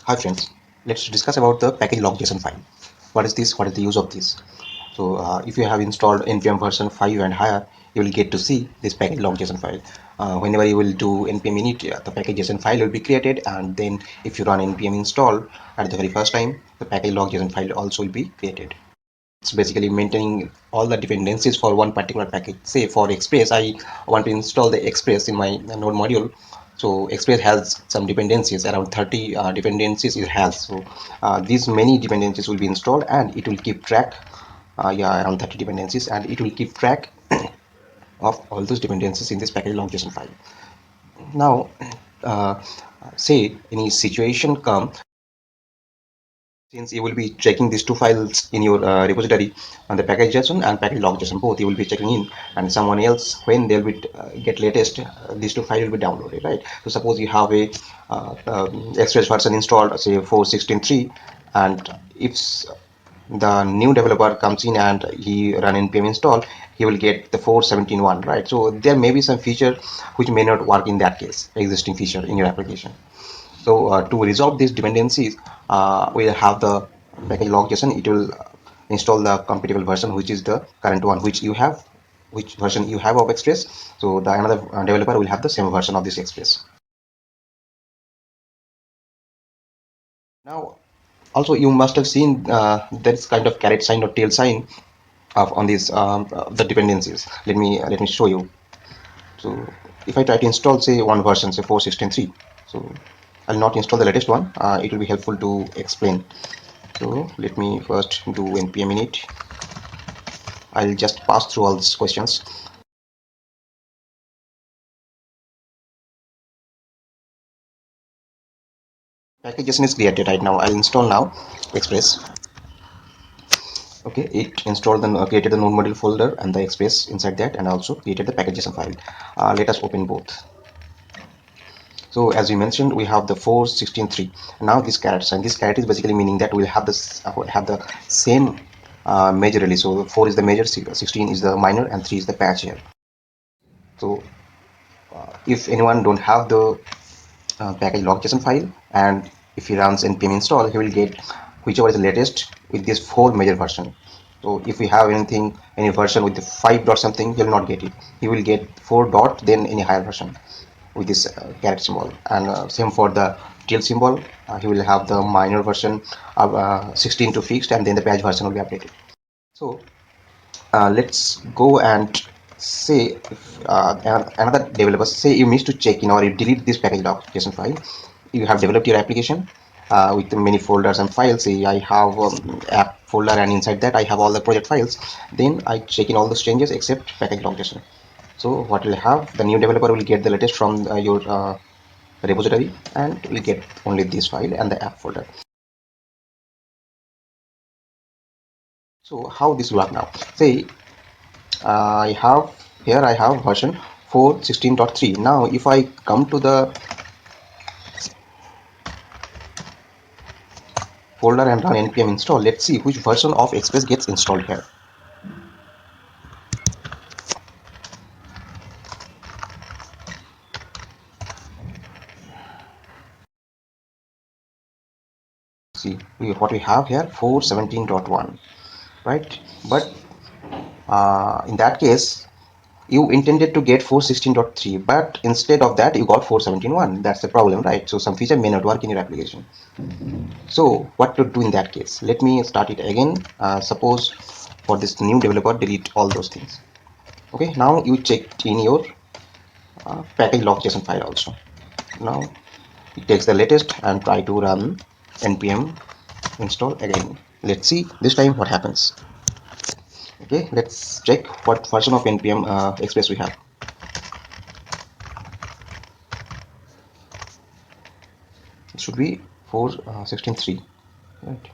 Hi friends, let's discuss about the package log.json file. What is this? What is the use of this? So if you have installed npm version 5 and higher, you will get to see this package log.json file. Whenever you will do npm init, the package.json file will be created, and then if you run npm install at the very first time, the package log.json file also will be created. It's basically maintaining all the dependencies for one particular package. Say for Express, I want to install the Express in my node module. So Express has some dependencies, around 30 dependencies it has. So these many dependencies will be installed, and it will keep track, yeah, around 30 dependencies, and it will keep track of all those dependencies in this package log.json file. Now, uh, say any situation come, since you will be checking these two files in your repository on the package.json and package log.json, both you will be checking in, and someone else, when they'll be get latest, these two files will be downloaded, right? So suppose you have a express version installed, say 4.16.3, and if the new developer comes in and he run npm install, he will get the 4.17.1, right? So there may be some feature which may not work in that case, existing feature in your application. So to resolve these dependencies, we'll have the package log.json. It will install the compatible version, which is the current one which you have, which version you have of Express. So the another developer will have the same version of this Express. Now, also you must have seen there is kind of caret sign or tail sign of on these the dependencies. Let me show you. So if I try to install say one version, say 4.16.3, so I'll not install the latest one. It will be helpful to explain. So let me first do npm init. I'll just pass through all these questions. Package.json is created right now. I'll install now Express. Okay, it installed the created the node module folder and the Express inside that, and also created the package.json file. Let us open both. So as we mentioned, we have the 4.16.3. Now this caret sign. This caret is basically meaning that we'll have this have the same major release. So 4 is the major, 16 is the minor, and 3 is the patch here. So if anyone don't have the package log.json file, and if he runs npm install, he will get whichever is the latest with this 4 major version. So if we have anything, any version with the 5 dot something, he will not get it. He will get 4 dot, then any higher version with this caret symbol. And same for the tail symbol. He will have the minor version of 16 to fixed, and then the patch version will be updated. So let's go and say if, another developer, say you miss to check in or you delete this package.json file. You have developed your application with many folders and files. Say I have app folder, and inside that I have all the project files. Then I check in all those changes except package.json. So what will have, the new developer will get the latest from your repository, and will get only this file and the app folder. So how this will work now? Say I have here, I have version 4.16.3. Now if I come to the folder and run npm install, let's see which version of Express gets installed here. See what we have here, 4.17.1, right? But in that case, you intended to get 4.16.3, but instead of that you got 4.17.1. That's the problem, right? So some feature may not work in your application. So what to do in that case? Let me start it again. Suppose for this new developer, delete all those things. Okay, now you checked in your package log.json file also. Now it takes the latest and try to run npm install again. Let's see this time what happens. Okay, let's check what version of npm express we have. It should be 4.16.3, right?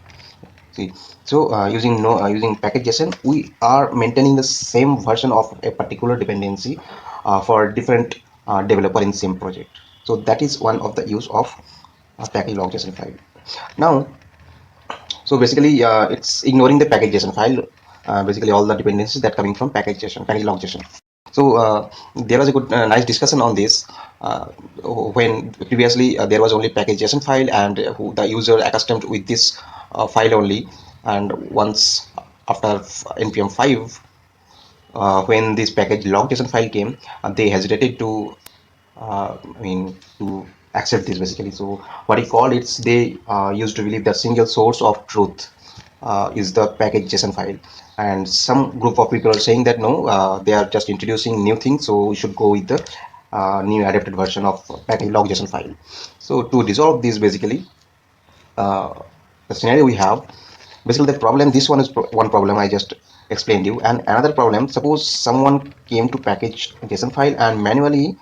See, so using package.json, we are maintaining the same version of a particular dependency for different developer in same project. So that is one of the use of package log.json file. Now, so basically, it's ignoring the package.json file. Basically, all the dependencies that coming from package.json, package log.json. So there was a good, nice discussion on this. When previously there was only package.json file, and who the user accustomed with this file only, and once after npm 5, when this package log.json file came, they hesitated to to accept this basically. So what he called, it's they used to believe the single source of truth is the package JSON file, and some group of people are saying that no, they are just introducing new things, so we should go with the new adapted version of package log JSON file. So to resolve this basically, uh, the scenario we have, basically the problem, this one is one problem I just explained you, and another problem, suppose someone came to package JSON file and manually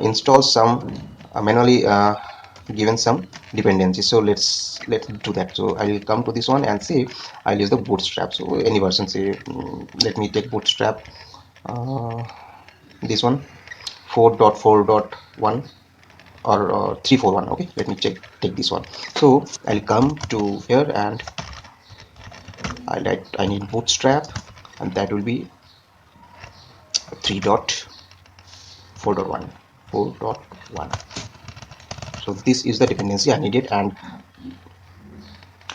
install some manually given some dependencies. So let's do that. So I will come to this one and say I'll use the bootstrap. So any version, say let me take bootstrap, uh, this one 4.4.1 or 341. Okay, let me take this one. So I'll come to here and I need bootstrap, and that will be 3.4.1 4.1. So this is the dependency I needed, and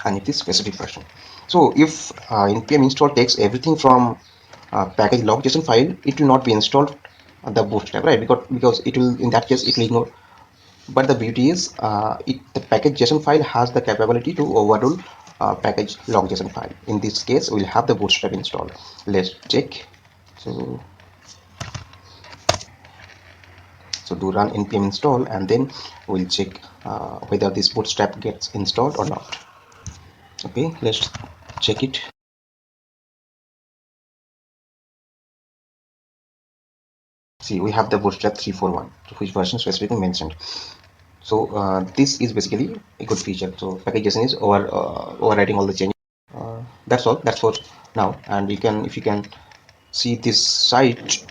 I need this specific version. So if npm install takes everything from package log.json file, it will not be installed the bootstrap, right? Because it will, in that case it will ignore. But the beauty is, the package JSON file has the capability to overrule package log JSON file. In this case, we'll have the bootstrap installed. Let's check. So, so do run npm install, and then we'll check whether this bootstrap gets installed or not. Okay, let's check it. See, we have the bootstrap 341, which version specifically mentioned. So this is basically a good feature. So package JSON is overwriting all the changes. That's all. That's for now. And you can, if you can see this site,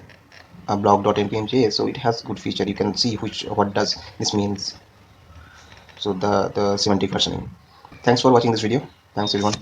blog.npm.js, so it has good feature. You can see which, what does this means. So the semantic versioning. Thanks for watching this video. Thanks everyone.